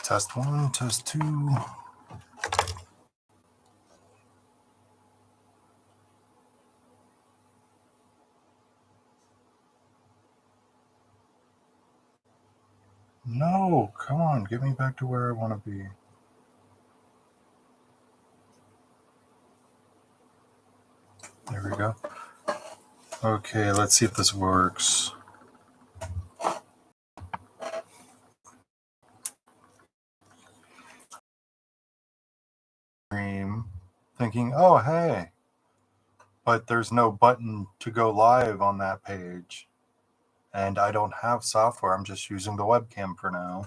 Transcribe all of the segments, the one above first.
Test 1, test 2. No, come on, get me back to where I want to be. There we go. Okay, let's see if this works. Thinking, oh, hey, but there's no button to go live on that page. And I don't have software. I'm just using the webcam for now.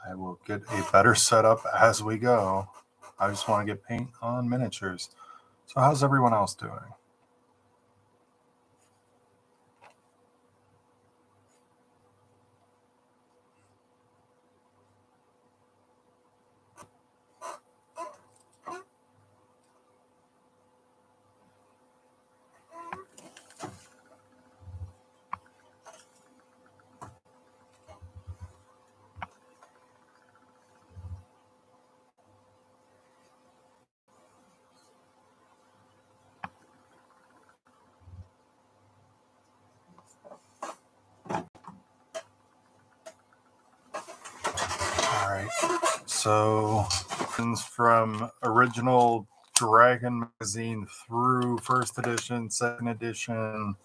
I will get a better setup as we go. I just want to get paint on miniatures. So how's everyone else doing? All right. So from original Dragon magazine through first edition, second edition,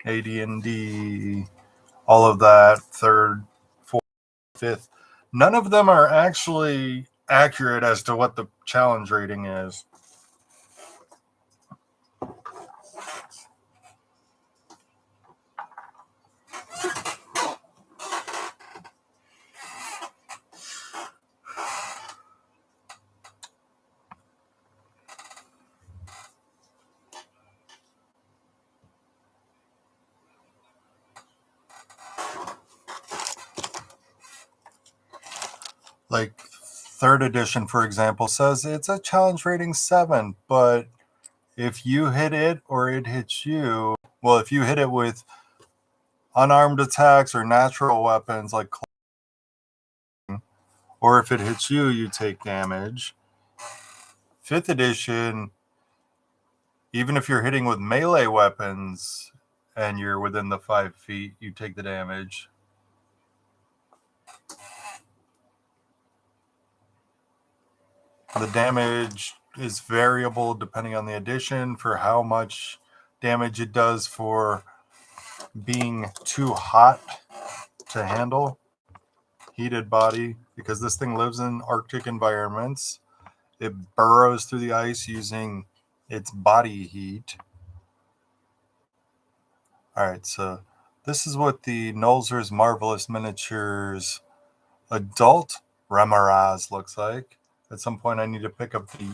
AD&D, all of that, third, fourth, fifth. None of them are actually accurate as to what the challenge rating is. Like third edition, for example, says it's a challenge rating 7, but if you hit it or it hits you, well, if you hit it with unarmed attacks or natural weapons like or if it hits you, you take damage. Fifth edition, even if you're hitting with melee weapons and you're within the 5 feet, you take the damage. The damage is variable depending on the edition for how much damage it does for being too hot to handle. Heated body, because this thing lives in Arctic environments. It burrows through the ice using its body heat. All right, so this is what the Nolzur's Marvelous Miniatures adult Remorhaz looks like. At some point, I need to pick up the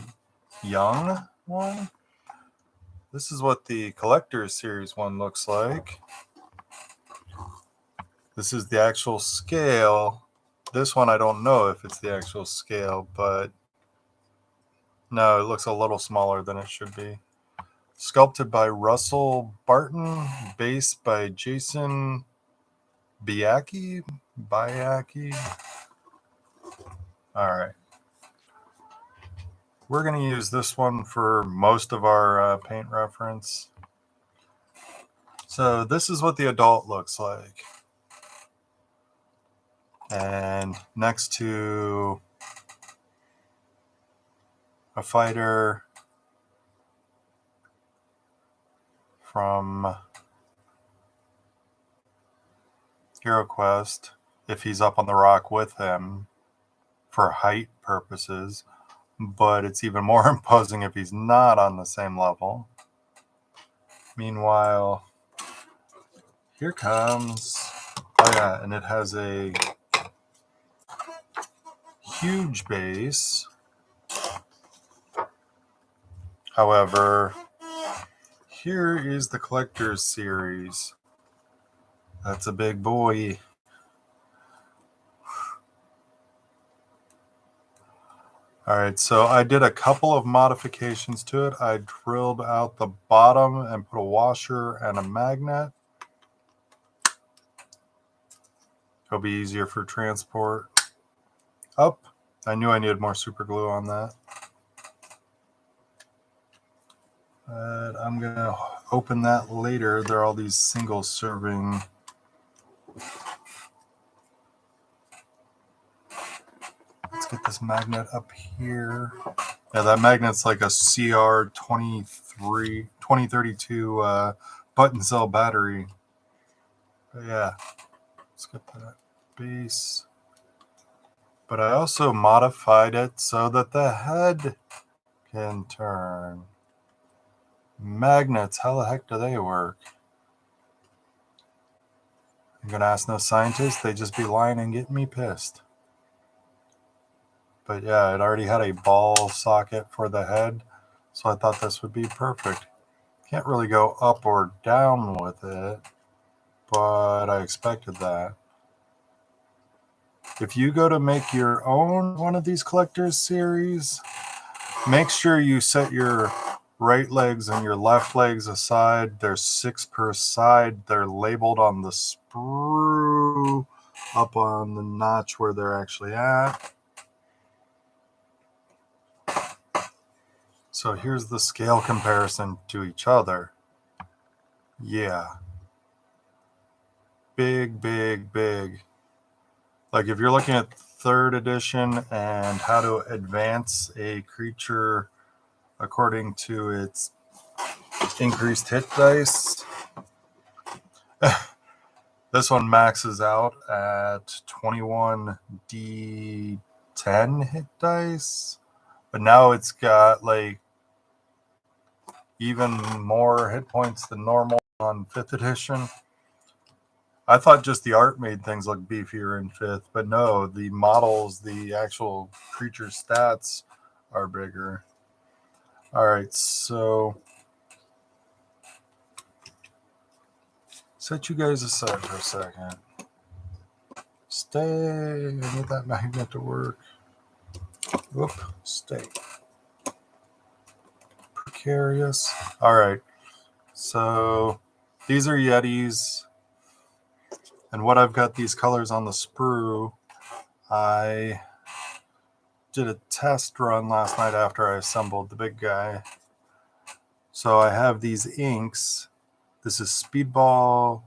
young one. This is what the Collector's Series one looks like. This is the actual scale. This one, I don't know if it's the actual scale, but no, it looks a little smaller than it should be. Sculpted by Russell Barton, based by Jason Biaki. All right. We're going to use this one for most of our paint reference. So this is what the adult looks like. And next to a fighter from HeroQuest, if he's up on the rock with him for height purposes, but it's even more imposing if he's not on the same level. Meanwhile, here comes, oh yeah, and it has a huge base. However, here is the Collector's Series. That's a big boy. All right, so I did a couple of modifications to it. I drilled out the bottom and put a washer and a magnet. It'll be easier for transport. Up. I knew I needed more super glue on that. But I'm going to open that later. There are all these single serving. Let's get this magnet up here. Yeah, that magnet's like a CR2032 button cell battery. But yeah, let's get that base. But I also modified it so that the head can turn. Magnets, how the heck do they work? I'm going to ask no scientists. They just be lying and getting me pissed. But yeah, it already had a ball socket for the head, so I thought this would be perfect. Can't really go up or down with it, but I expected that. If you go to make your own one of these collectors series, make sure you set your right legs and your left legs aside. There's 6 per side. They're labeled on the sprue up on the notch where they're actually at. So here's the scale comparison to each other. Yeah. Big, big, big. Like if you're looking at 3rd edition and how to advance a creature according to its increased hit dice, this one maxes out at 21d10 hit dice, but now it's got like even more hit points than normal on 5th edition. I thought just the art made things look beefier in 5th, but no, the models, the actual creature stats are bigger. All right, so set you guys aside for a second. Stay. I need that magnet to work. Whoop, stay. Precarious. All right, so these are Yetis. And what I've got these colors on the sprue, I did a test run last night after I assembled the big guy. So I have these inks. This is Speedball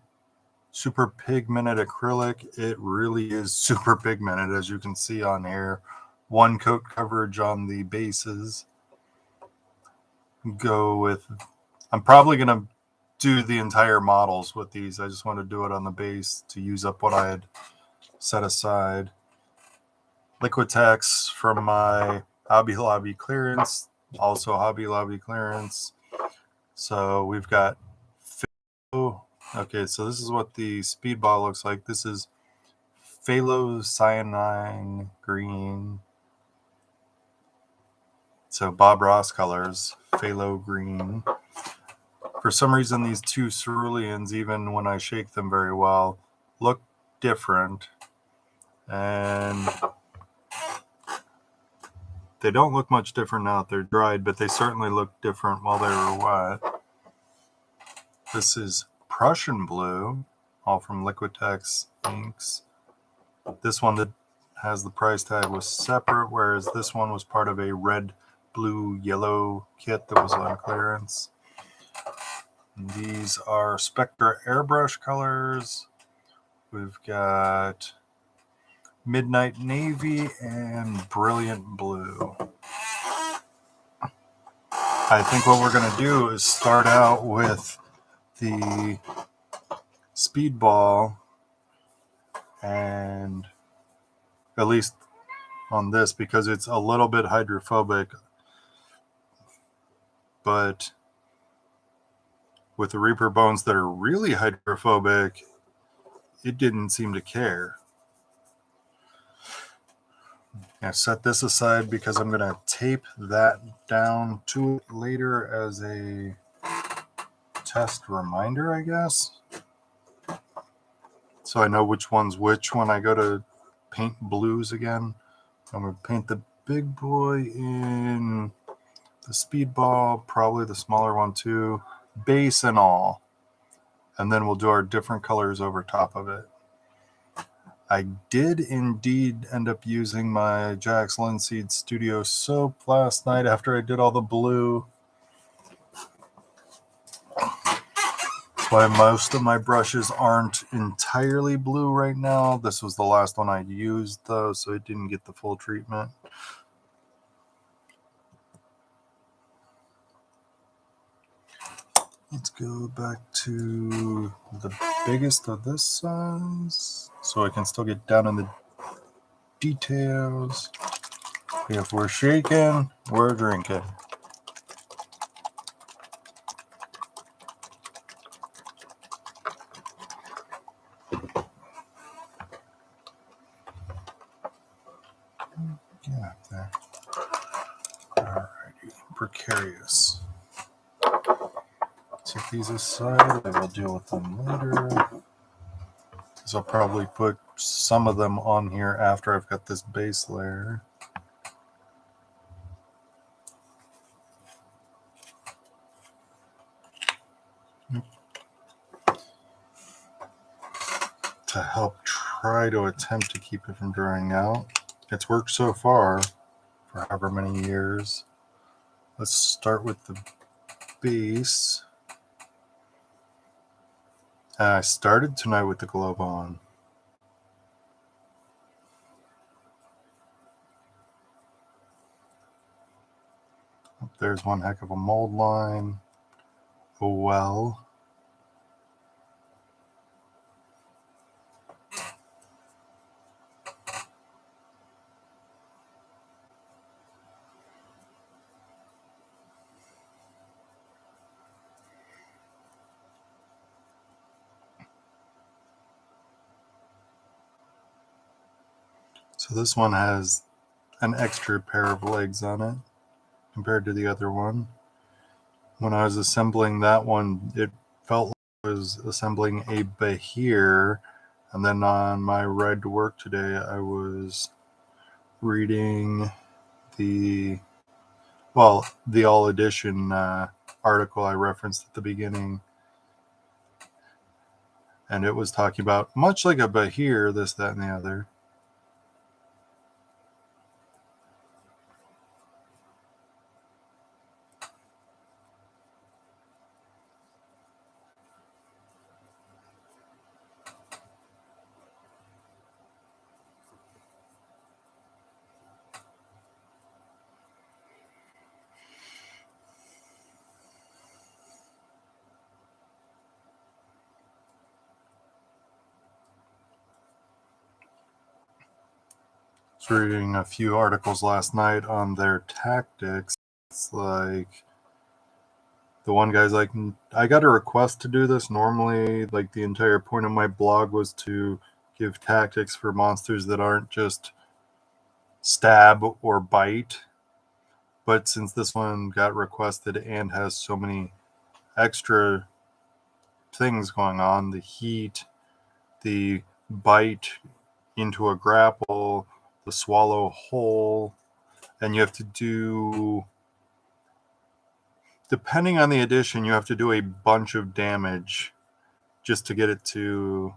Super Pigmented Acrylic. It really is super pigmented, as you can see on here. 1 coat coverage on the bases. Go with, I'm probably going to do the entire models with these. I just want to do it on the base to use up what I had set aside. Liquitex from my Hobby Lobby clearance, also Hobby Lobby clearance. So we've got, okay, so this is what the Speedball looks like. This is Phthalocyanine green. So Bob Ross colors, phthalo green. For some reason, these 2 ceruleans, even when I shake them very well, look different. And they don't look much different now that they're dried, but they certainly look different while they were wet. This is Prussian blue, all from Liquitex inks. This one that has the price tag was separate, whereas this one was part of a red, blue, yellow kit that was on clearance. And these are Spectra airbrush colors. We've got Midnight Navy and Brilliant Blue. I think what we're going to do is start out with the Speedball, and at least on this, because it's a little bit hydrophobic, but with the Reaper bones that are really hydrophobic, it didn't seem to care. I set this aside because I'm going to tape that down to it later as a test reminder, I guess. So I know which one's which when I go to paint blues again. I'm going to paint the big boy in the Speedball, probably the smaller one too, base and all. And then we'll do our different colors over top of it. I did indeed end up using my Jack's Linseed Studio soap last night after I did all the blue. That's why most of my brushes aren't entirely blue right now. This was the last one I used though, so it didn't get the full treatment. Let's go back to the biggest of this size so I can still get down in the details. If we're shaking, we're drinking. Yeah, there. Alrighty, precarious. Take these aside. I will deal with them later. So I'll probably put some of them on here after I've got this base layer. To help try to attempt to keep it from drying out. It's worked so far for however many years. Let's start with the base. I started tonight with the glove on. There's one heck of a mold line. Oh well. So this one has an extra pair of legs on it compared to the other one. When I was assembling that one, it felt like I was assembling a Bahir. And then on my ride to work today, I was reading the All Edition article I referenced at the beginning. And it was talking about, much like a Bahir, this, that, and the other. I was reading a few articles last night on their tactics. It's like the one guy's like, I got a request to do this. Normally, like the entire point of my blog was to give tactics for monsters that aren't just stab or bite. But since this one got requested and has so many extra things going on, the heat, the bite into a grapple, the swallow whole, and you have to do, depending on the edition, you have to do a bunch of damage just to get it to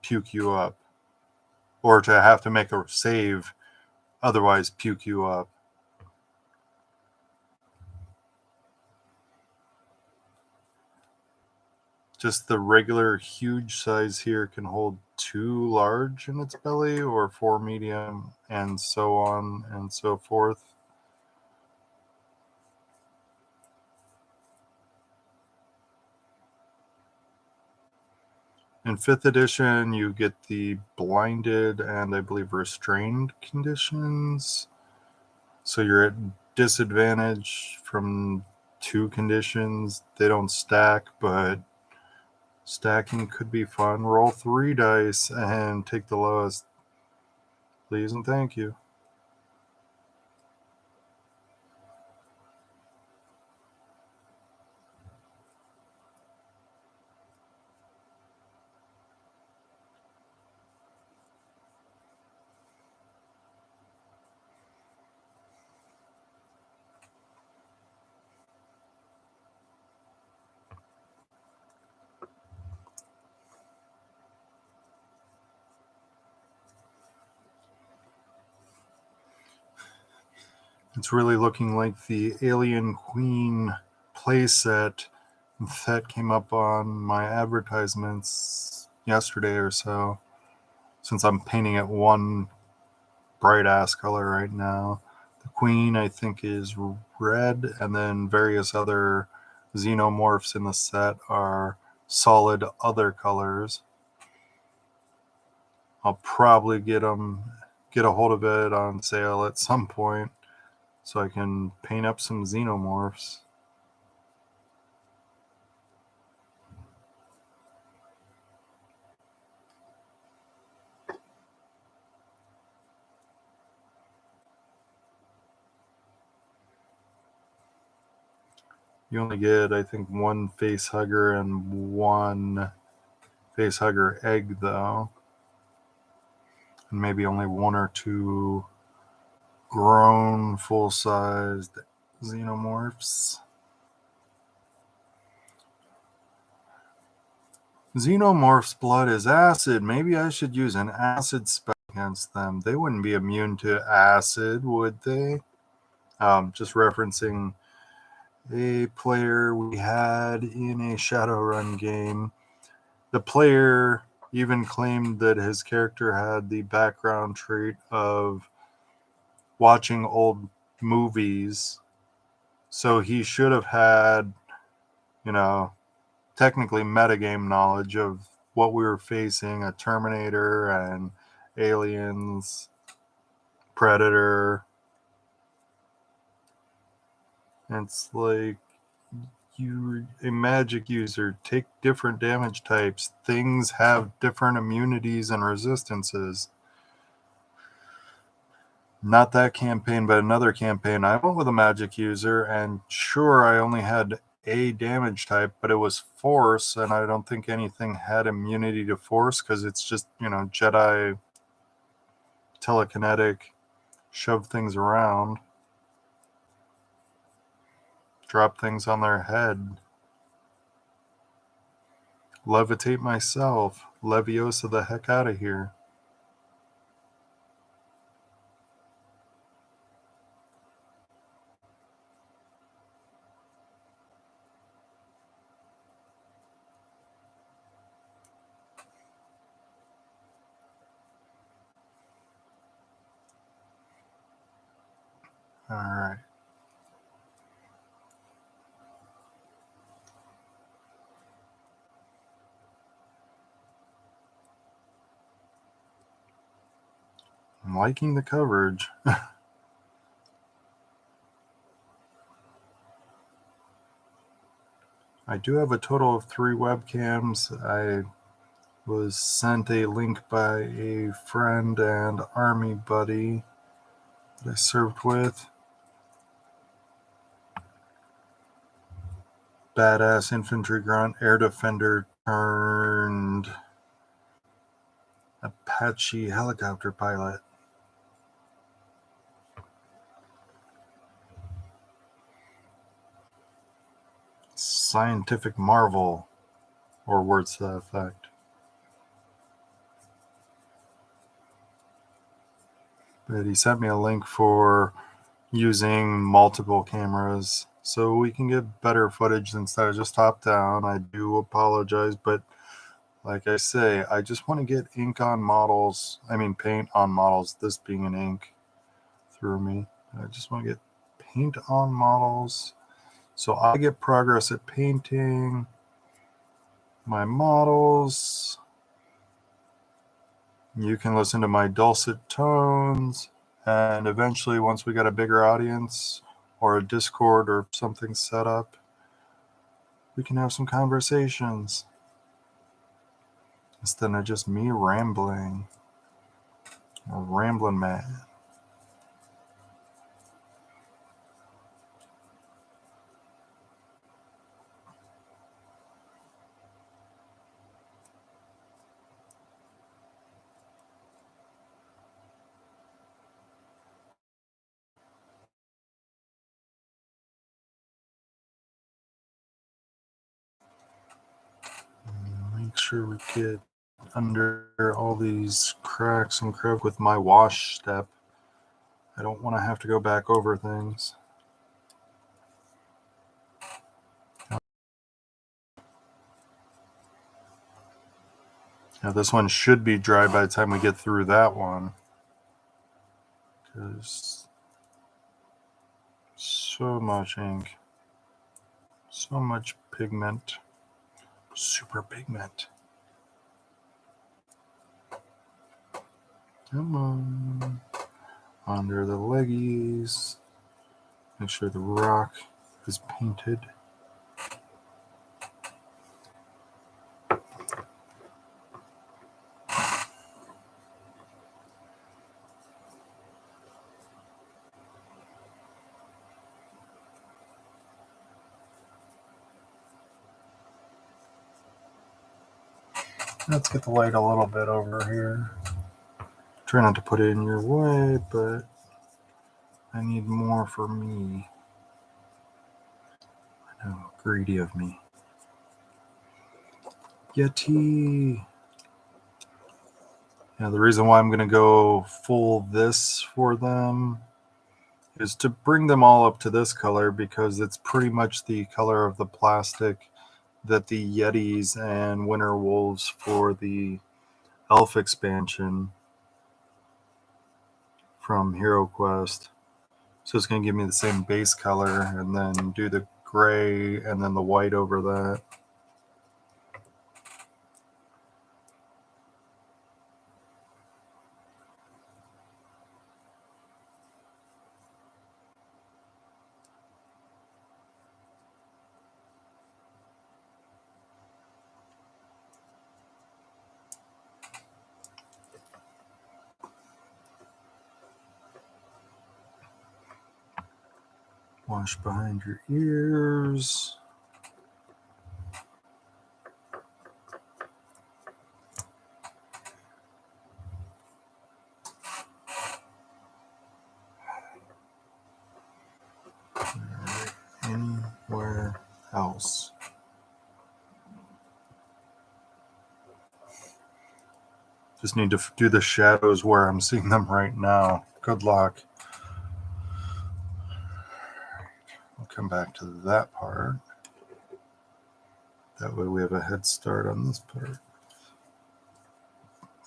puke you up, or to have to make a save, otherwise puke you up. Just the regular huge size here can hold 2 large in its belly, or 4 medium, and so on and so forth. In 5th edition, you get the blinded and I believe restrained conditions. So you're at disadvantage from 2 conditions. They don't stack, but stacking could be fun. Roll 3 dice and take the lowest. Please and thank you. It's really looking like the Alien Queen playset that came up on my advertisements yesterday or so, since I'm painting it one bright ass color right now. The Queen, I think, is red, and then various other xenomorphs in the set are solid other colors. I'll probably get a hold of it on sale at some point so I can paint up some xenomorphs. You only get, I think, one face hugger and one face hugger egg, though. And maybe only one or two grown, full-sized xenomorphs. Xenomorph's blood is acid. Maybe I should use an acid spell against them. They wouldn't be immune to acid, would they? Just referencing a player we had in a Shadowrun game. The player even claimed that his character had the background trait of watching old movies. So he should have had, technically metagame knowledge of what we were facing, a Terminator and Aliens, Predator. And it's like, you're a magic user, take different damage types. Things have different immunities and resistances. Not that campaign, but another campaign. I went with a magic user, and sure, I only had a damage type, but it was force, and I don't think anything had immunity to force because it's just, Jedi telekinetic, shove things around, drop things on their head, levitate myself, Leviosa the heck out of here. All right. I'm liking the coverage. I do have a total of 3 webcams. I was sent a link by a friend and army buddy that I served with. Badass infantry grunt, air defender turned Apache helicopter pilot. Scientific marvel, or words to that effect. But he sent me a link for using multiple cameras so we can get better footage instead of just top down. I do apologize, but like I say, I just want to get ink on models. I mean, paint on models. This being an ink through me. I just want to get paint on models so I get progress at painting my models. You can listen to my dulcet tones, and eventually, once we got a bigger audience or a Discord or something set up, we can have some conversations instead of just me rambling. A rambling man. Make sure we get under all these cracks and crevices with my wash step. I don't want to have to go back over things. Now this one should be dry by the time we get through that one, because so much ink, so much pigment, super pigment. Come on, under the leggies. Make sure the rock is painted. Let's get the light a little bit over here. Try not to put it in your way, but I need more for me. I know, greedy of me. Yeti. Yeah, the reason why I'm going to go full this for them is to bring them all up to this color, because it's pretty much the color of the plastic that the Yetis and Winter Wolves for the Elf expansion from Hero Quest. So it's going to give me the same base color, and then do the gray and then the white over that. Wash behind your ears. Anywhere else. Just need to do the shadows where I'm seeing them right now. Good luck. I'll come back to that part. That way we have a head start on this part.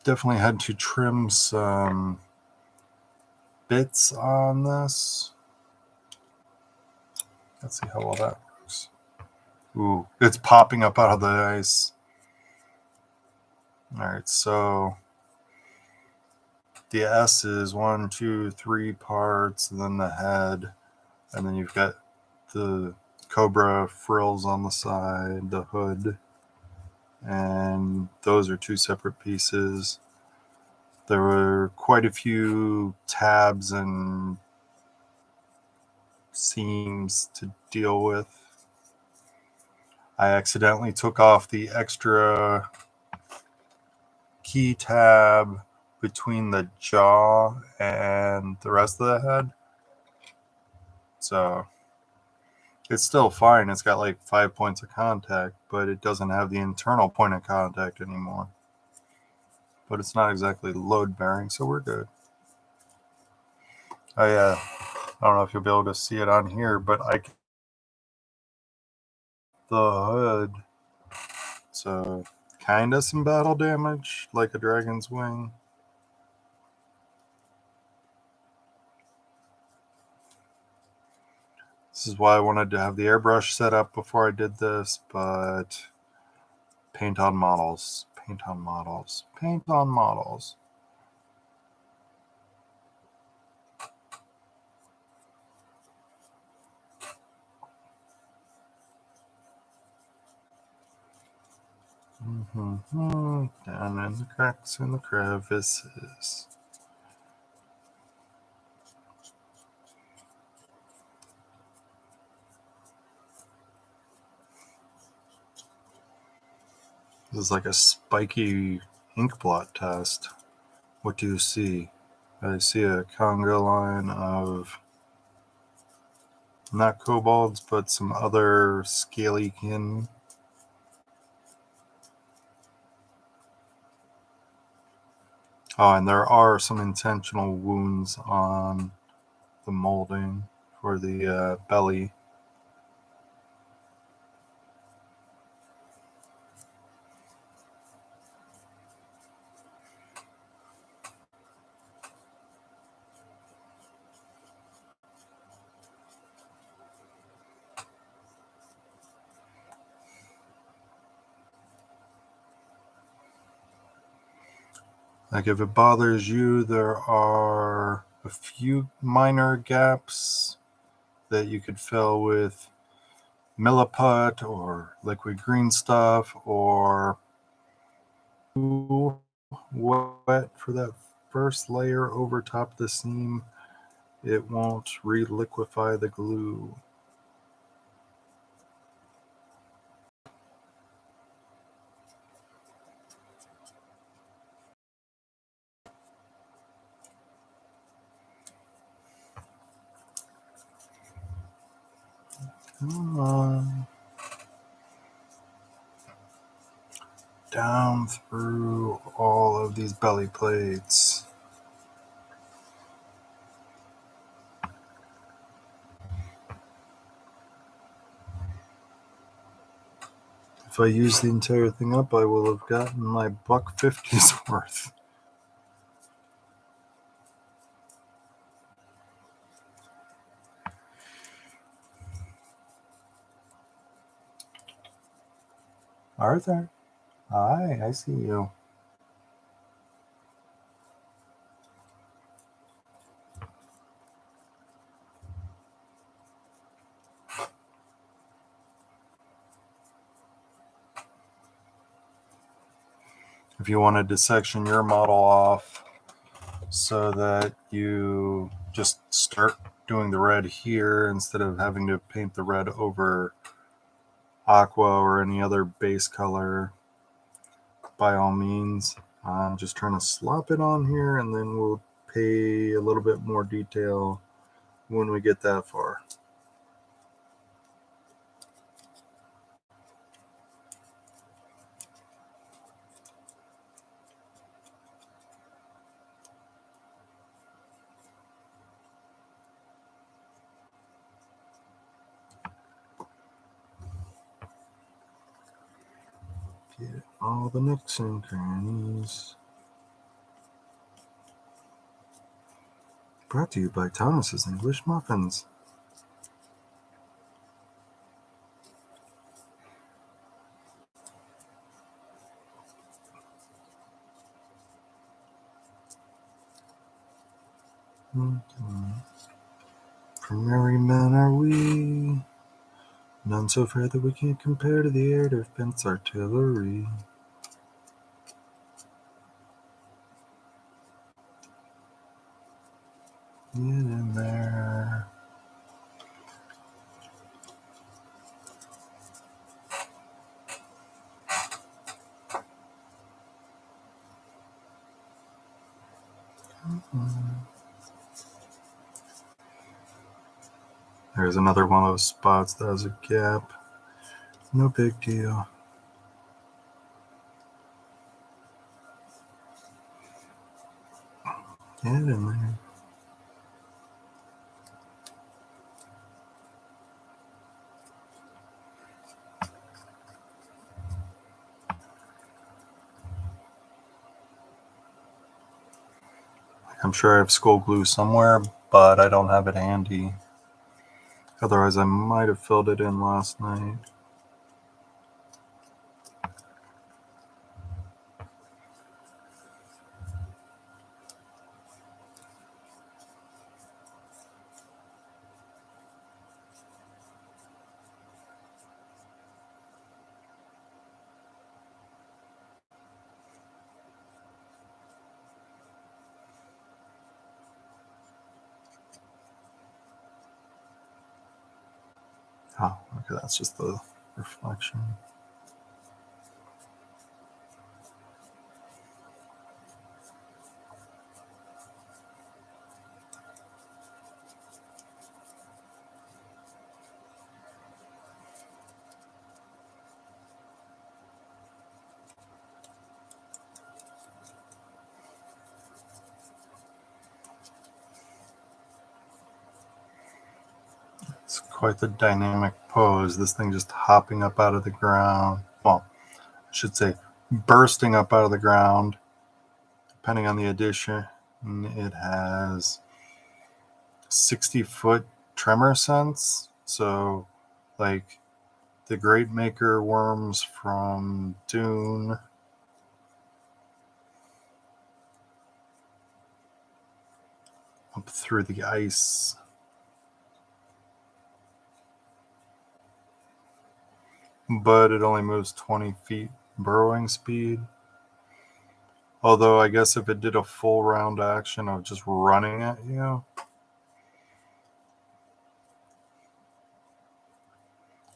Definitely had to trim some bits on this. Let's see how well that works. Ooh, it's popping up out of the ice. All right, so the S is 1, 2, 3 parts, and then the head, and then you've got the cobra frills on the side, the hood, and those are 2 separate pieces. There were quite a few tabs and seams to deal with. I accidentally took off the extra key tab between the jaw and the rest of the head. So it's still fine. It's got like 5 points of contact, but it doesn't have the internal point of contact anymore. But it's not exactly load bearing, so we're good. Oh yeah, I don't know if you'll be able to see it on here, but the hood. So kind of some battle damage, like a dragon's wing. This is why I wanted to have the airbrush set up before I did this, but paint on models, paint on models, paint on models. Down in the cracks and the crevices. This is like a spiky ink blot test. What do you see? I see a conga line of not kobolds, but some other scaly kin. Oh, and there are some intentional wounds on the molding for the belly. Like if it bothers you, there are a few minor gaps that you could fill with milliput or liquid green stuff or wet for that first layer over top of the seam. It won't reliquify the glue. Come on. Down through all of these belly plates. If I use the entire thing up, I will have gotten my $1.50's worth. Arthur, hi, I see you. If you wanted to section your model off so that you just start doing the red here instead of having to paint the red over aqua or any other base color, by all means. I'm just trying to slop it on here, and then we'll pay a little bit more detail when we get that far. Get all the nooks and crannies. Brought to you by Thomas's English Muffins. For merry men are we, none so fair that we can't compare to the air defense artillery. Get in there. There's another one of those spots that has a gap. No big deal. Get in there. I'm sure I have school glue somewhere, but I don't have it handy. Otherwise, I might have filled it in last night. Oh, okay, that's just the reflection. Quite the dynamic pose. This thing just hopping up out of the ground. Well, I should say bursting up out of the ground. Depending on the edition, it has 60-foot tremor sense. So, like the Great Maker worms from Dune. Up through the ice. But it only moves 20 feet burrowing speed. Although I guess if it did a full round action of just running at you,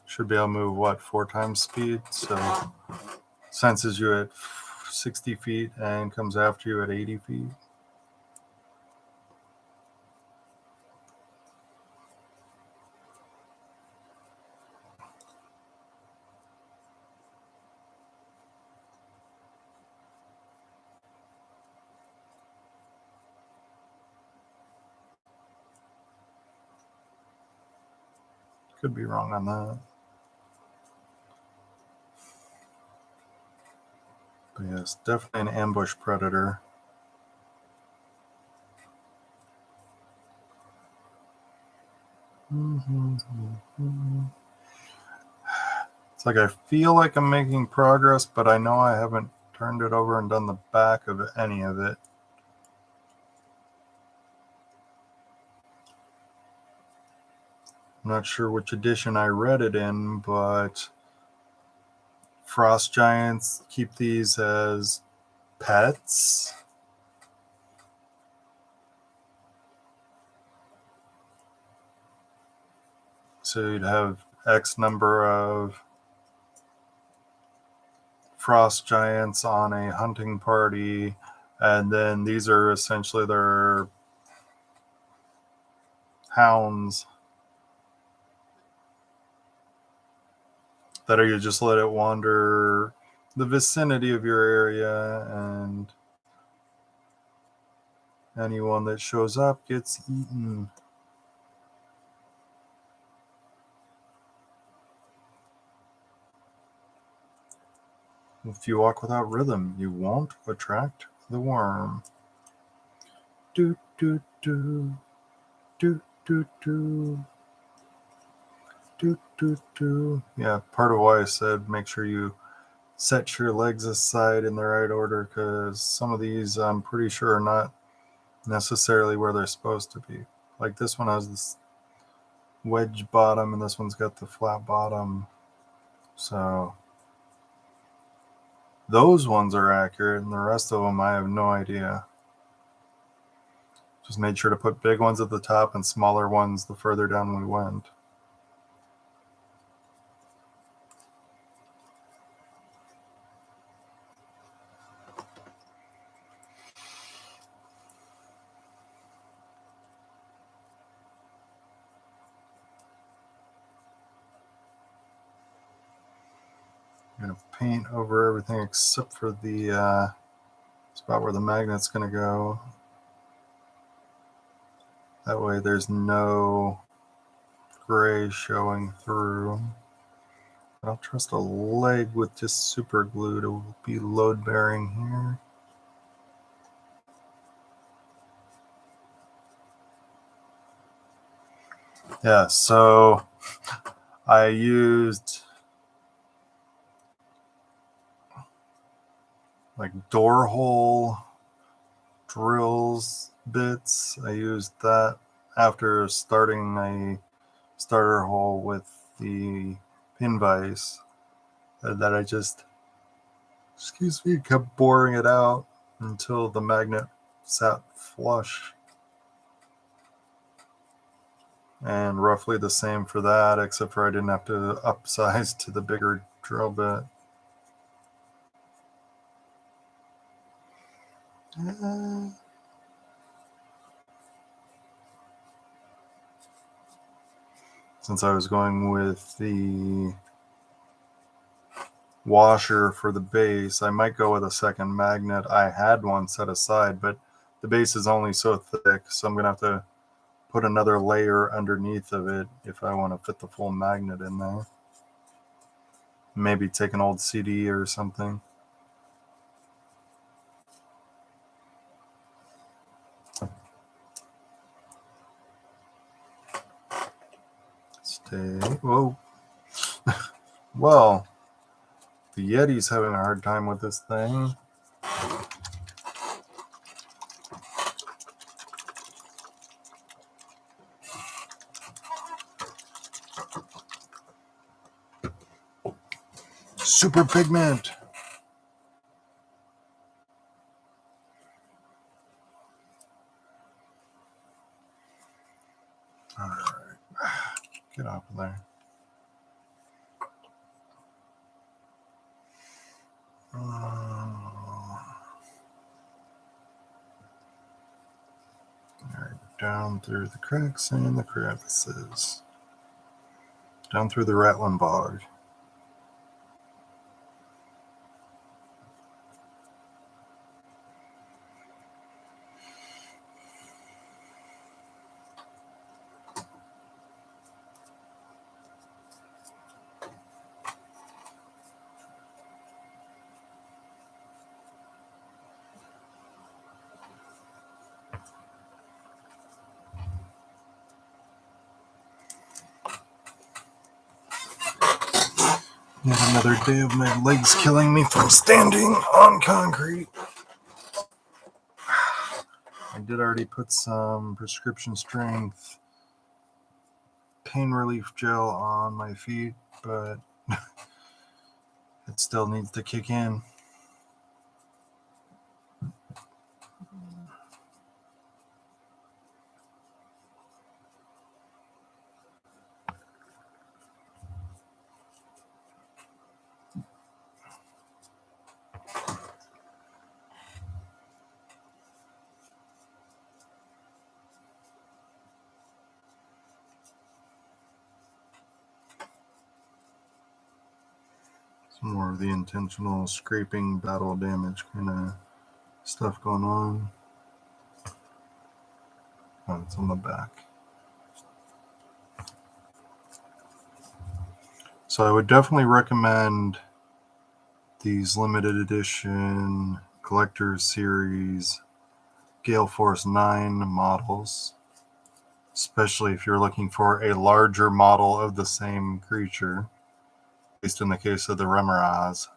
should be able to move, what, 4 times speed? So senses you at 60 feet and comes after you at 80 feet. Could be wrong on that. But yes, definitely an ambush predator. It's like I feel like I'm making progress, but I know I haven't turned it over and done the back of any of it. I'm not sure which edition I read it in, but frost giants keep these as pets. So you'd have X number of frost giants on a hunting party, and then these are essentially their hounds that are you just let it wander the vicinity of your area, and anyone that shows up gets eaten. If you walk without rhythm, you won't attract the worm. Do do do do do do do do do. Yeah, part of why I said make sure you set your legs aside in the right order, because some of these I'm pretty sure are not necessarily where they're supposed to be. Like this one has this wedge bottom and this one's got the flat bottom. So those ones are accurate, and the rest of them I have no idea. Just made sure to put big ones at the top and smaller ones the further down we went. I'm going to paint over everything except for the spot where the magnet's going to go. That way there's no gray showing through. I'll trust a leg with just super glue to be load bearing here. Yeah, so I used like door hole drills bits. I used that after starting a starter hole with the pin vise that I just, excuse me, kept boring it out until the magnet sat flush. And roughly the same for that, except for I didn't have to upsize to the bigger drill bit. Since I was going with the washer for the base, I might go with a second magnet. I had one set aside, but the base is only so thick, so I'm going to have to put another layer underneath of it if I want to fit the full magnet in there. Maybe take an old CD or something. Whoa. Well, the Yeti's having a hard time with this thing. Super pigment. All right. Get off of there. All right. Down through the cracks and the crevices. Down through the rattling bog. Yet another day of my legs killing me from standing on concrete. I did already put some prescription strength pain relief gel on my feet, but it still needs to kick in. Some more of the intentional scraping battle damage kind of stuff going on. Oh, it's on the back. So I would definitely recommend these limited edition collector's series Gale Force 9 models, especially if you're looking for a larger model of the same creature, at least in the case of the Remorhaz.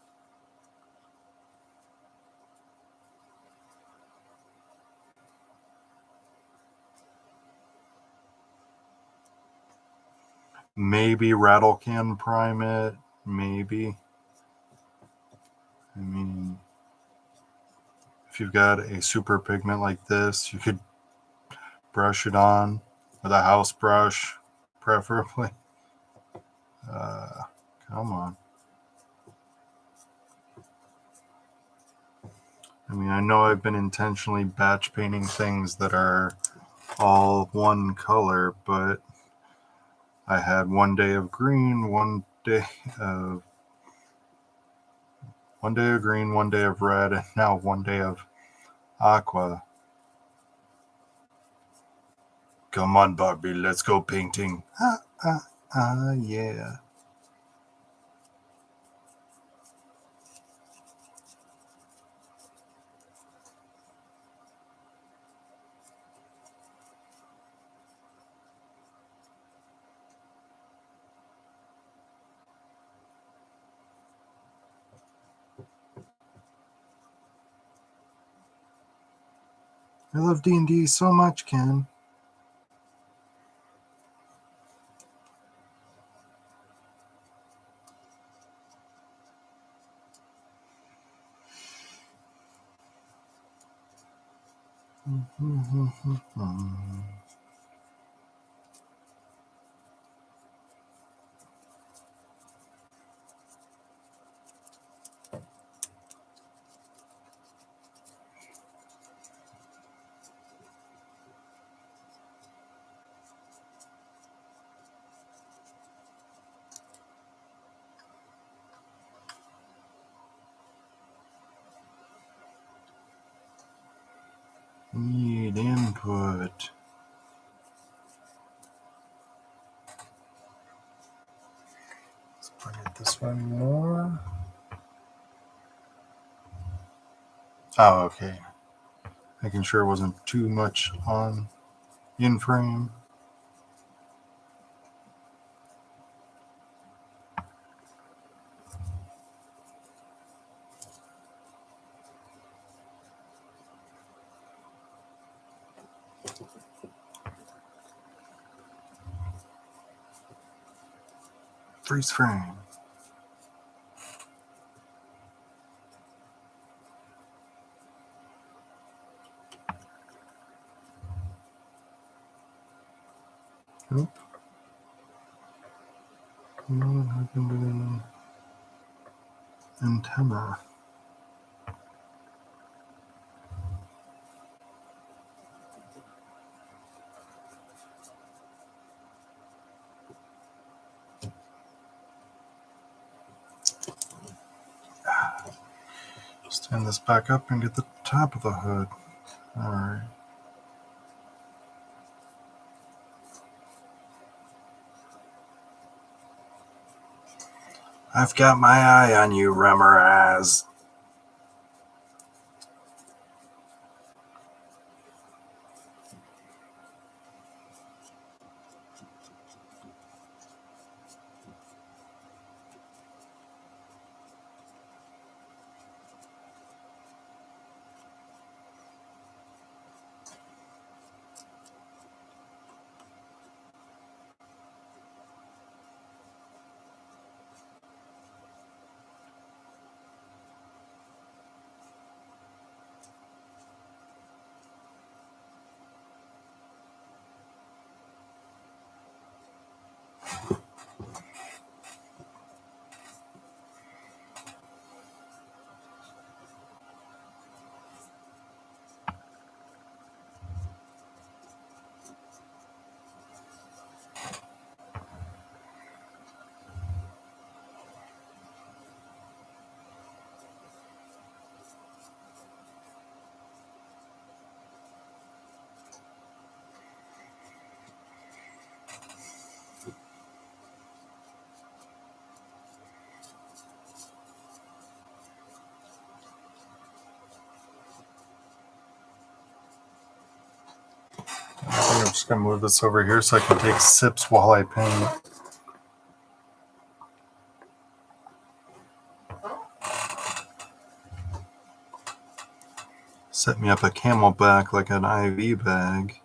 Maybe rattle can prime it, maybe. I mean, if you've got a super pigment like this, you could brush it on with a house brush, preferably. Come on. I mean, I know I've been intentionally batch painting things that are all one color, but I had one day of green, one day of green, one day of red, and now one day of aqua. Come on, Barbie, let's go painting. Yeah. I love D&D so much, Ken. Need input. this one more. Oh, okay. Making sure it wasn't too much on in frame. Freeze frame. Nope. What happened to the antenna? Stand this back up and get the top of the hood. All right. I've got my eye on you, Remorhaz. I think I'm just going to move this over here so I can take sips while I paint. Set me up a Camelback like an IV bag.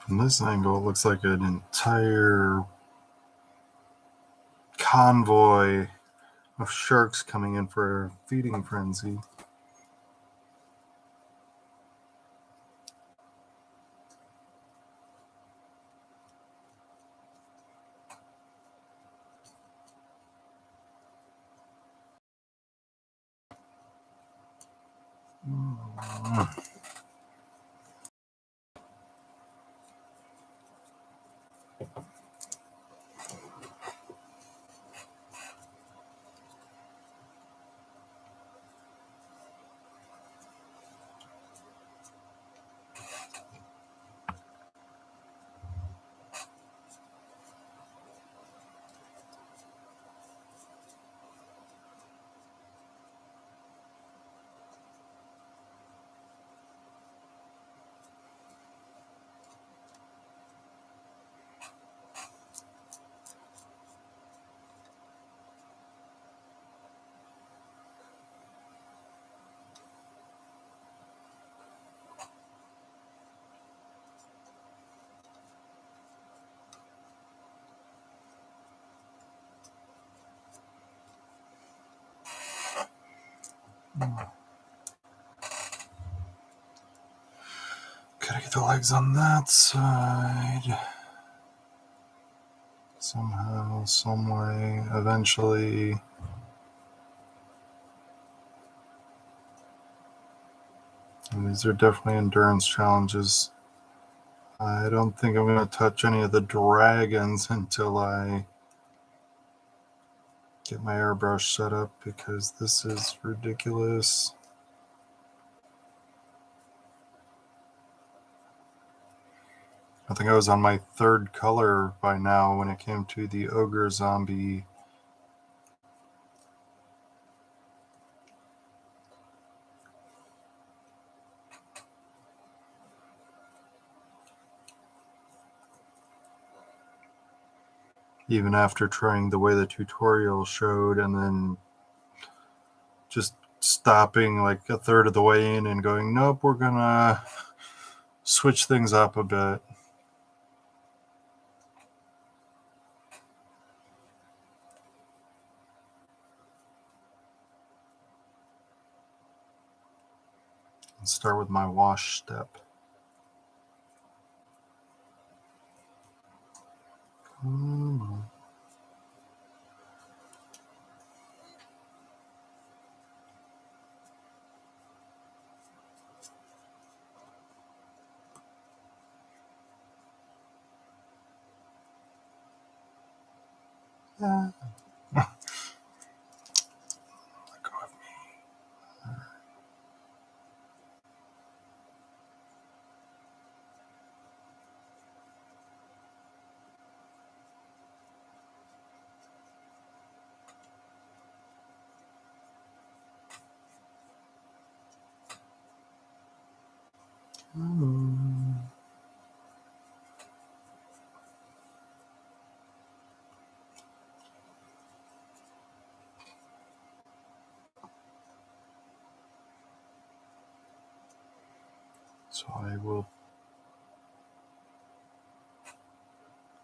From this angle, it looks like an entire convoy of sharks coming in for a feeding frenzy. Gotta get the legs on that side. Somehow, some way, eventually. And these are definitely endurance challenges. I don't think I'm going to touch any of the dragons until I get my airbrush set up, because this is ridiculous. I think I was on my third color by now when it came to the ogre zombie. Even after trying the way the tutorial showed and then just stopping like a third of the way in and going, nope, we're gonna switch things up a bit. Let's start with my wash step. Come on. Yeah. Let go of me. So I will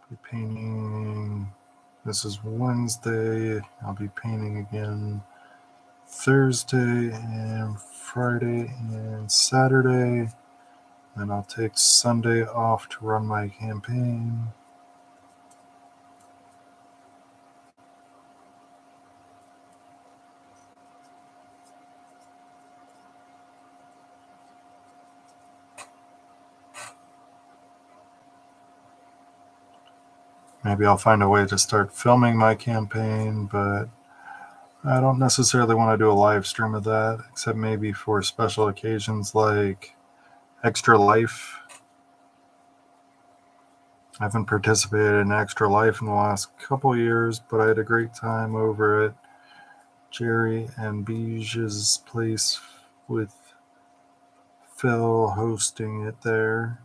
be painting. This is Wednesday. I'll be painting again Thursday and Friday and Saturday. Then I'll take Sunday off to run my campaign. Maybe I'll find a way to start filming my campaign, but I don't necessarily want to do a live stream of that, except maybe for special occasions like Extra Life. I haven't participated in Extra Life in the last couple years, but I had a great time over at Jerry and Beige's place with Phil hosting it there.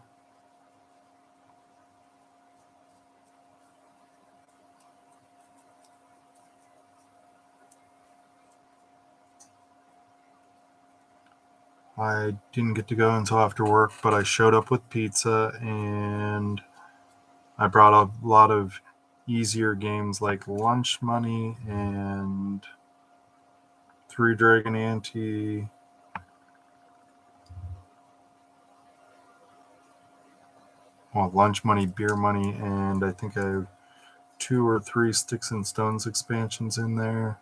I didn't get to go until after work, but I showed up with pizza, and I brought a lot of easier games like Lunch Money and Three Dragon Ante. Well, Lunch Money, Beer Money, and I think I have 2 or 3 Sticks and Stones expansions in there.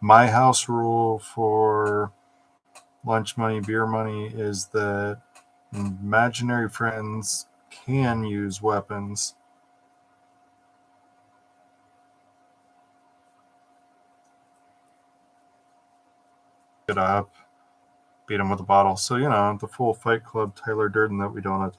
My house rule for Lunch Money, Beer Money is that imaginary friends can use weapons. Get up, beat them with a bottle. So, the full Fight Club Tyler Durden that we don't have.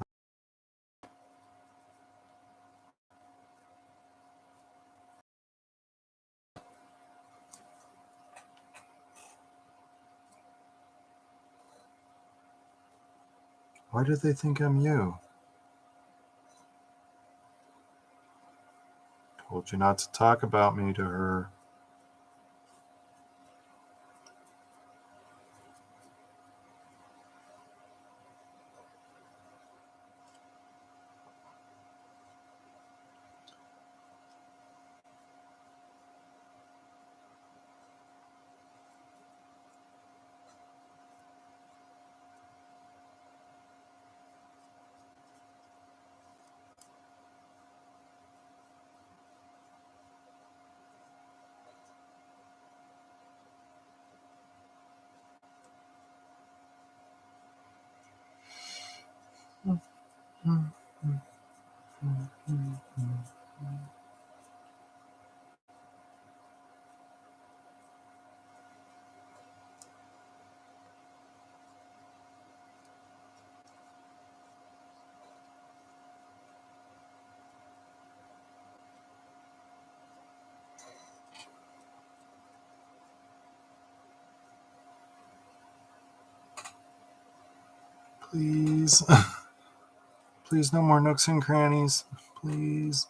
Why do they think I'm you? Told you not to talk about me to her. Please. Please, no more nooks and crannies. Please.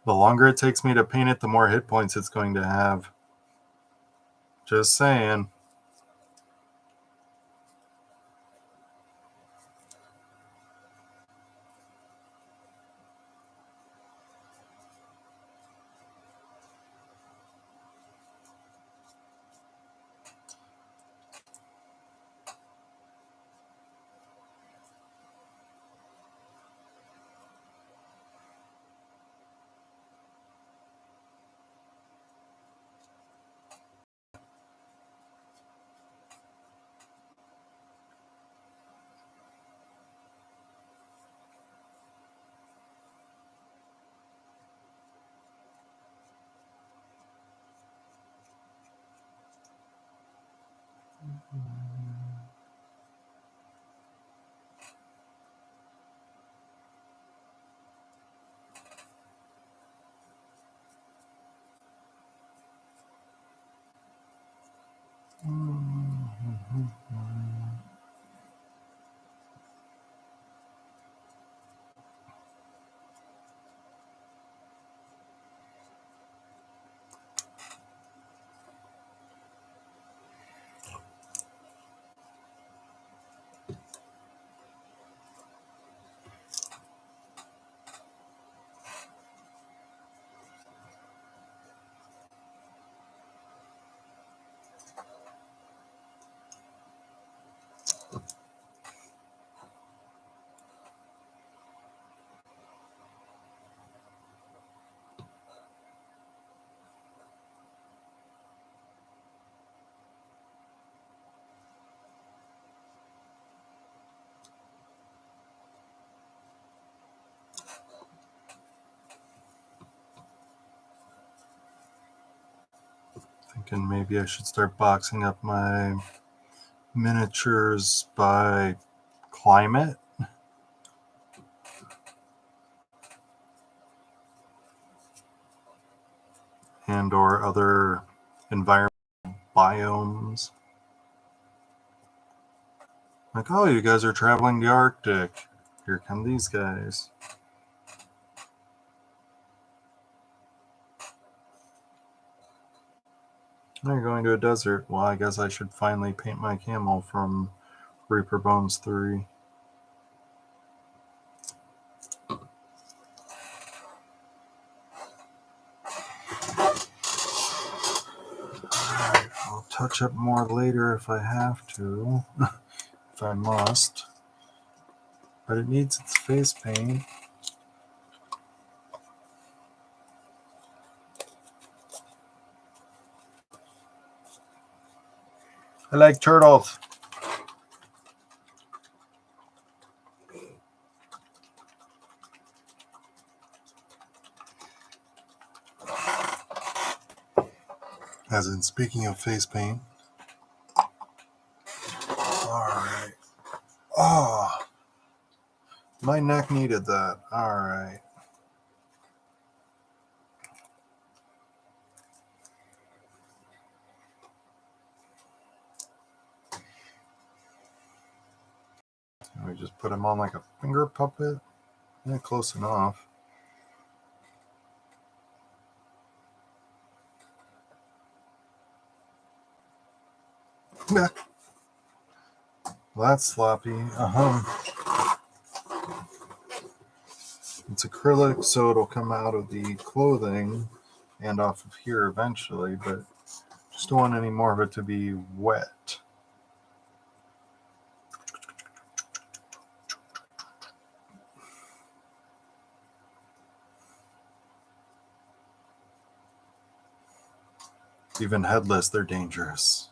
The longer it takes me to paint it, the more hit points it's going to have. Just saying. Thinking maybe I should start boxing up my miniatures by climate. and or other environmental biomes. Like, oh, you guys are traveling the Arctic. Here come these guys. Now you're going to a desert. Well, I guess I should finally paint my camel from Reaper Bones 3. Alright, I'll touch up more later if I have to. If I must. But it needs its face paint. I like turtles. As in, speaking of face paint. Alright. Oh, my neck needed that. Alright. We just put him on like a finger puppet. Yeah, close enough. Well, that's sloppy. It's acrylic, so it'll come out of the clothing and off of here eventually, but just don't want any more of it to be wet. Even headless, they're dangerous.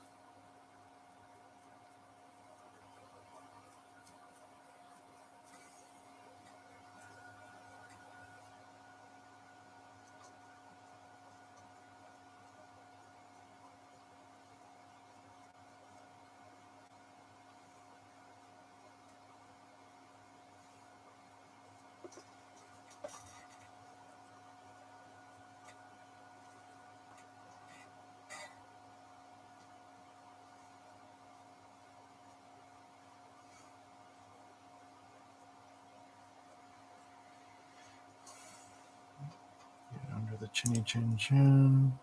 Get under the chinny chin chin.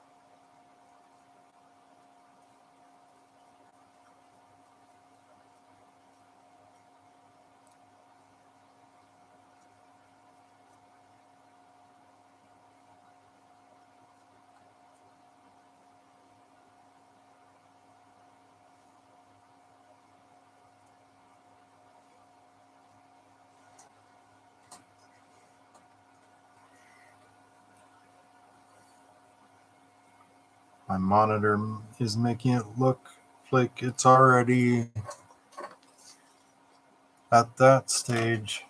My monitor is making it look like it's already at that stage.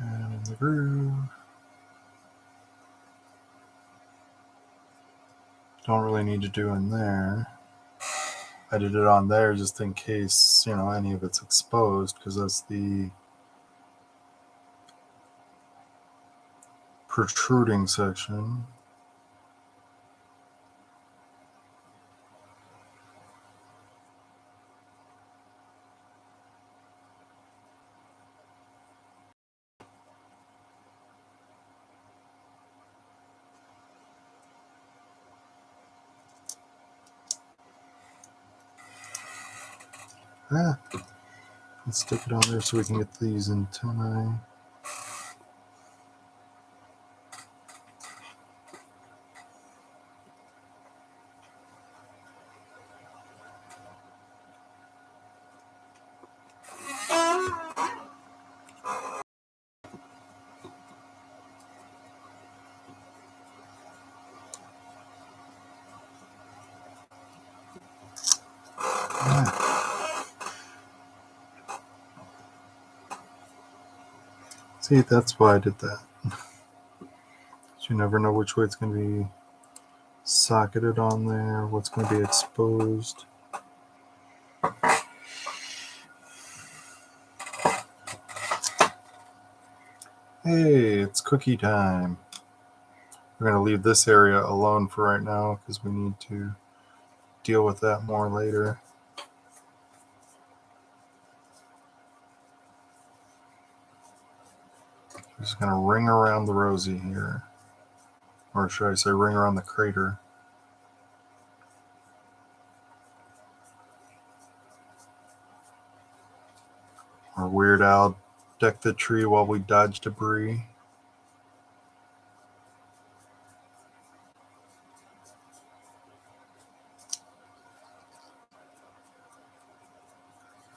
And in the groove. Don't really need to do in there. I did it on there just in case, any of it's exposed, because that's the protruding section. Let's stick it on there so we can get these antennae. See, that's why I did that. You never know which way it's going to be socketed on there, what's going to be exposed. Hey, it's cookie time. We're going to leave this area alone for right now because we need to deal with that more later. Just going to ring around the rosy here. Or should I say ring around the crater. Or Weird Al deck the tree while we dodge debris.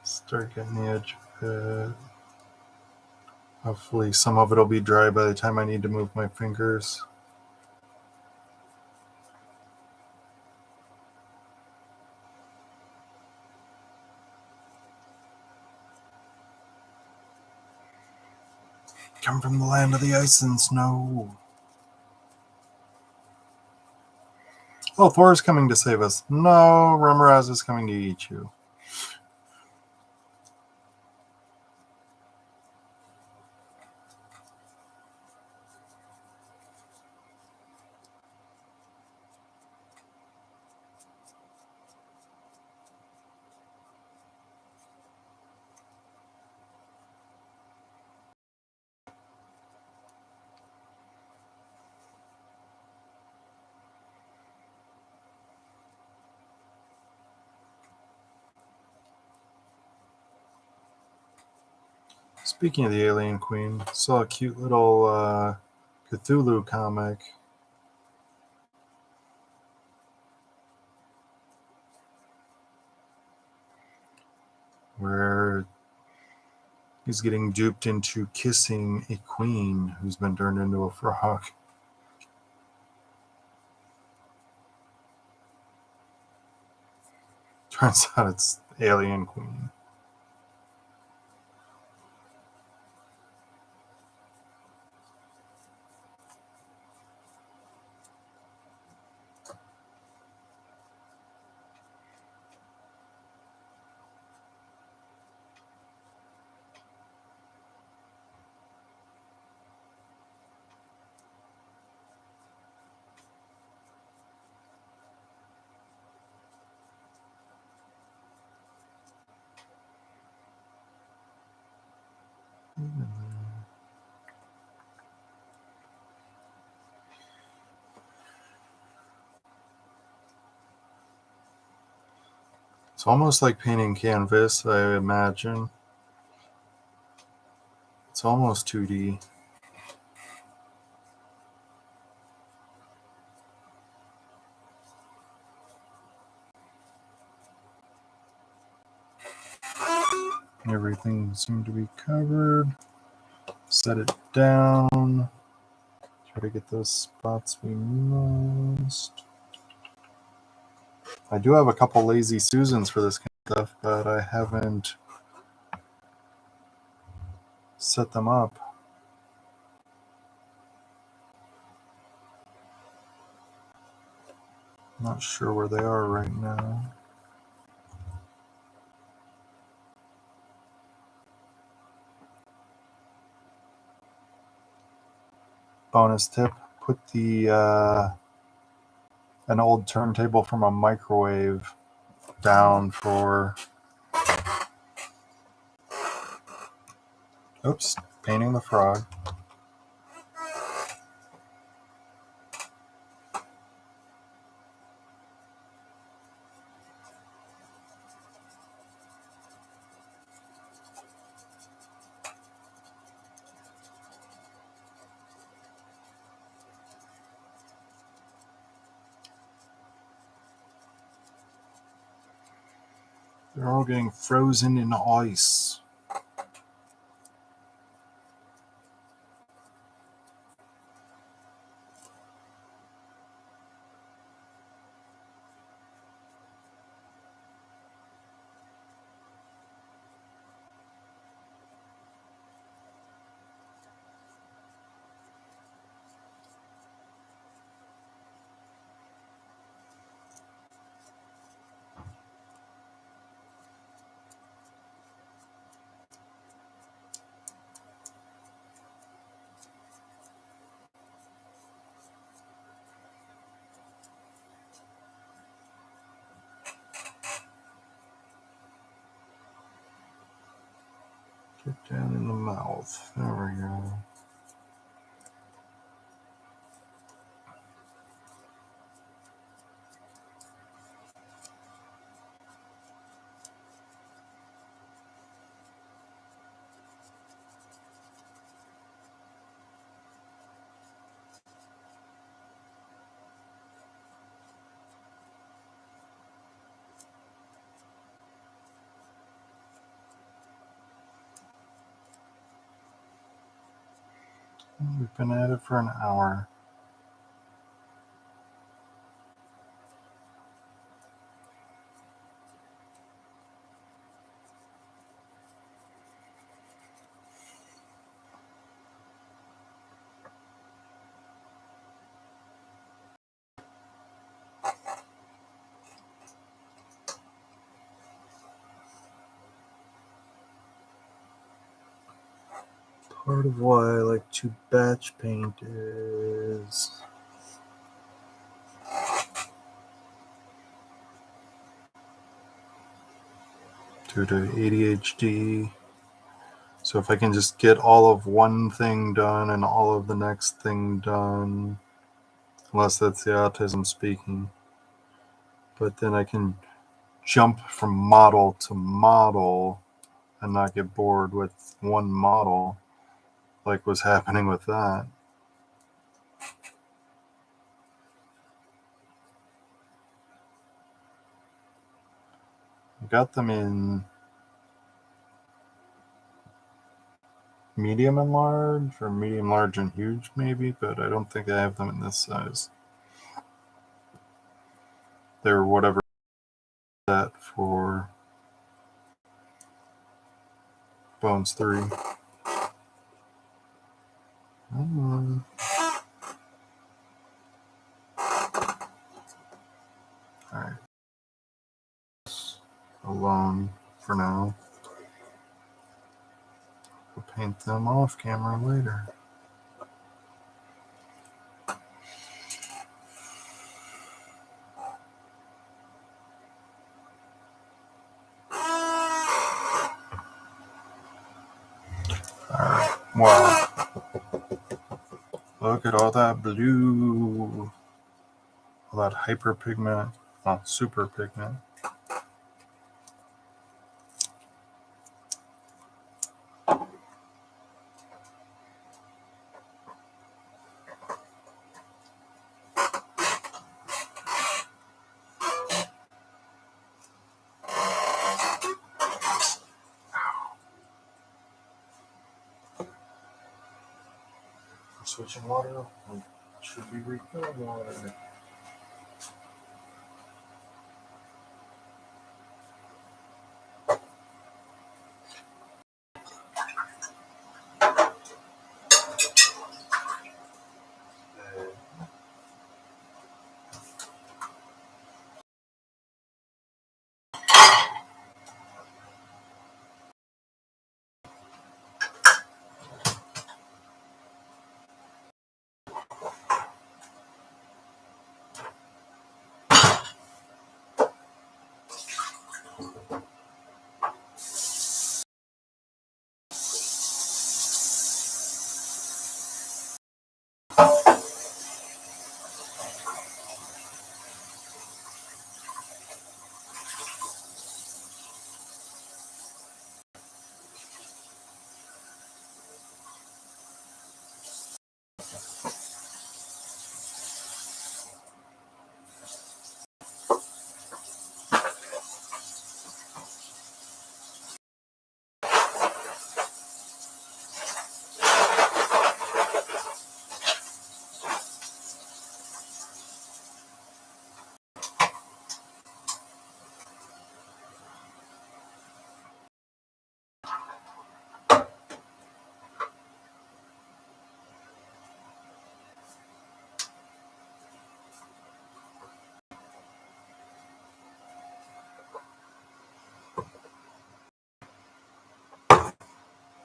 Start getting the edge of it. Hopefully some of it will be dry by the time I need to move my fingers. Come from the land of the ice and snow. Oh, Thor is coming to save us. No, Remorhaz is coming to eat you. Speaking of the Alien Queen, saw a cute little Cthulhu comic where he's getting duped into kissing a queen who's been turned into a frog. Turns out it's Alien Queen. It's almost like painting canvas, I imagine. It's almost 2D. Everything seemed to be covered. Set it down. Try to get those spots we missed. I do have a couple Lazy Susans for this kind of stuff, but I haven't set them up. Not sure where they are right now. Bonus tip, put the an old turntable from a microwave down for, oops, painting the frog. They're all getting frozen in ice. Get down in the mouth. There we go. We've been at it for an hour. Part of why I like to batch paint is due to ADHD. So if I can just get all of one thing done and all of the next thing done, unless that's the autism speaking, but then I can jump from model to model and not get bored with one model like was happening with that. I got them in medium and large, or medium, large, and huge maybe, but I don't think I have them in this size. They're whatever that for Bones 3. Alright. Alone for now. We'll paint them off camera later. Alright, wow. Look at all that blue. All that hyper pigment. Oh, super pigment. Switching water. We should be refilling water.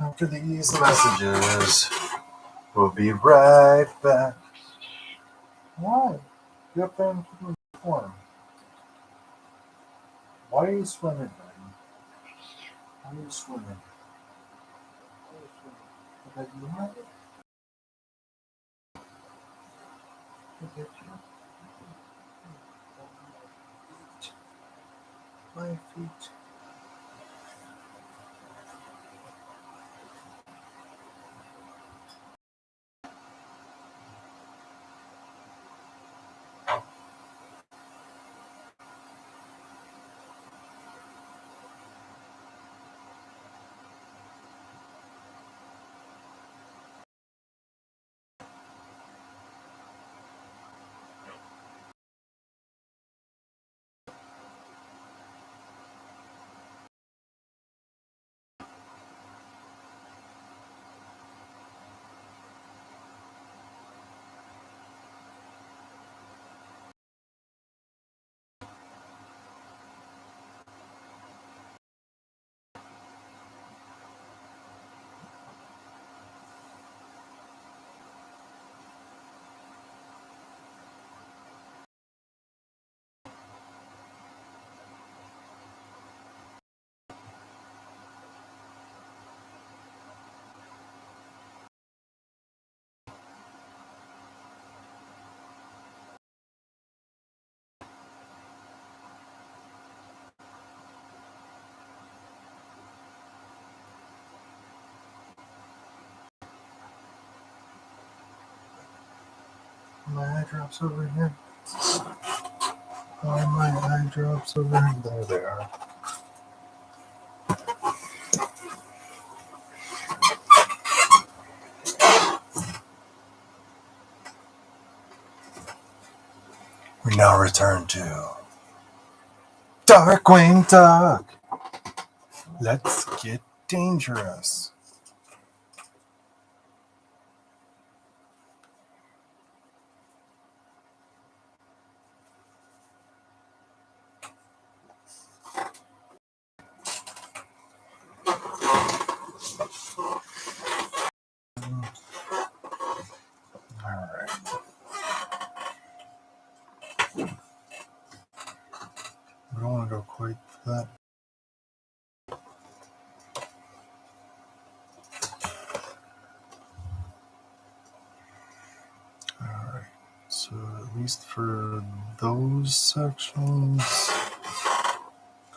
After these messages, we'll be right back. Why? You're up there in the form. Why are you swimming, buddy? Why are you swimming? My feet. My eye drops over here. Are my eye drops over here? There they are. We now return to Darkwing Duck. Let's get dangerous. Alright. We don't want to go quite that. Alright. So at least for those sections,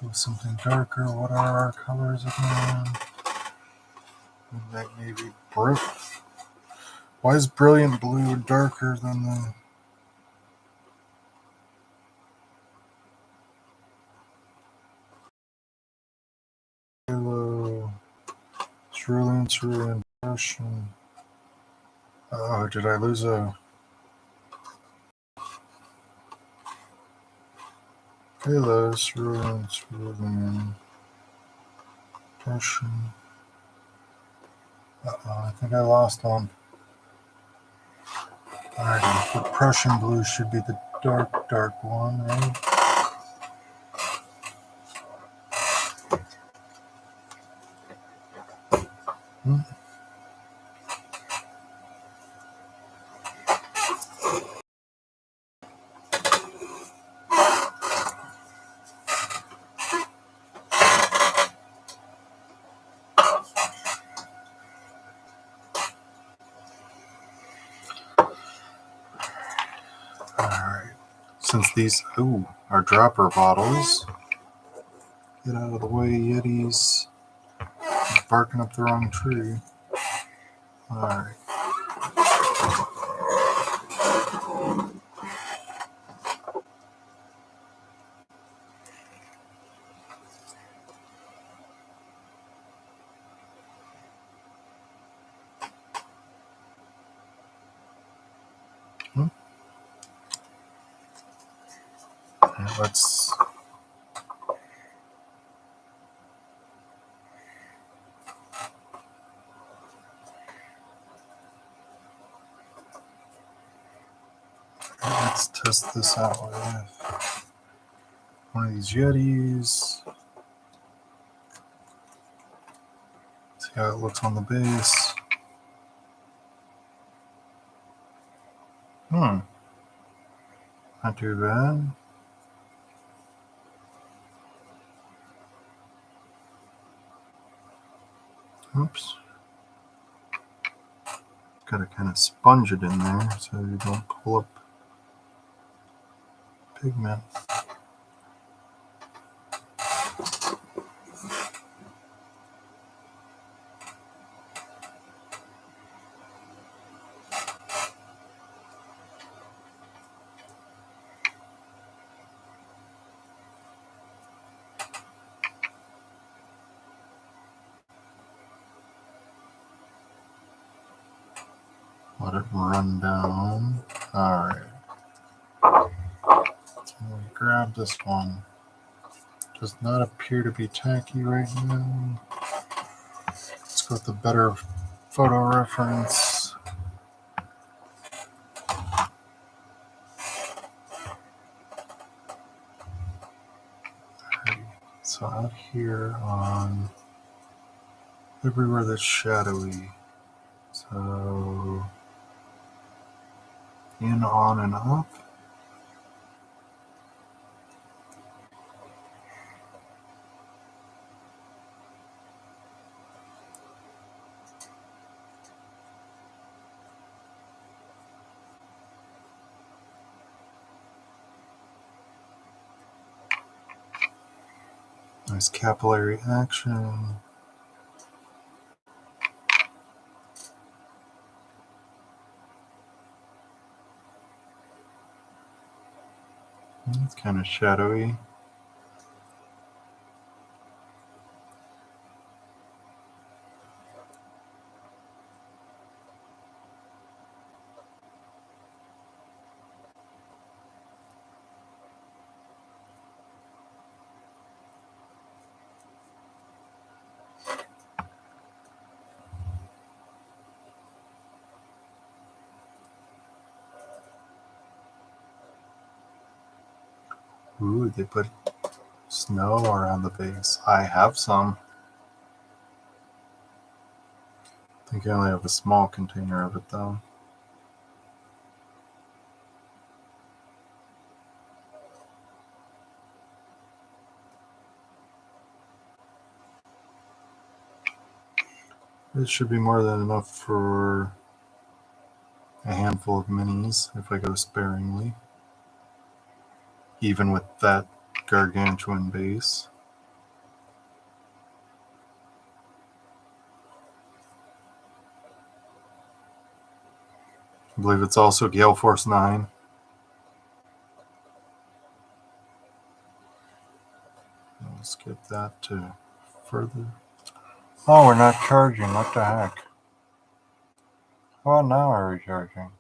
go something darker. What are our colors again? That maybe why is brilliant blue darker than the yellow? Cerulean, Russian. Oh, did I lose a halo? Cerulean, Russian. I think I lost one. Alright, the Prussian blue should be the dark one, right? Hmm? Alright. Since these are dropper bottles, get out of the way, Yetis. He's barking up the wrong tree. Alright. Let's test this out with one of these Yetis. See how it looks on the base. Not too bad. Oops. Gotta kind of sponge it in there so you don't pull up pigment. Let it run down. Alright. So we grab this one. Does not appear to be tacky right now. Let's go with the better photo reference. Alright. So out here on everywhere that's shadowy. So in, on, and up. Nice capillary action. It's kind of shadowy. Ooh, they put snow around the base. I have some. I think I only have a small container of it though. It should be more than enough for a handful of minis if I go sparingly. Even with that gargantuan base. I believe it's also Gale Force 9. Let's get that to further. Oh, we're not charging. What the heck? Oh, now we're recharging.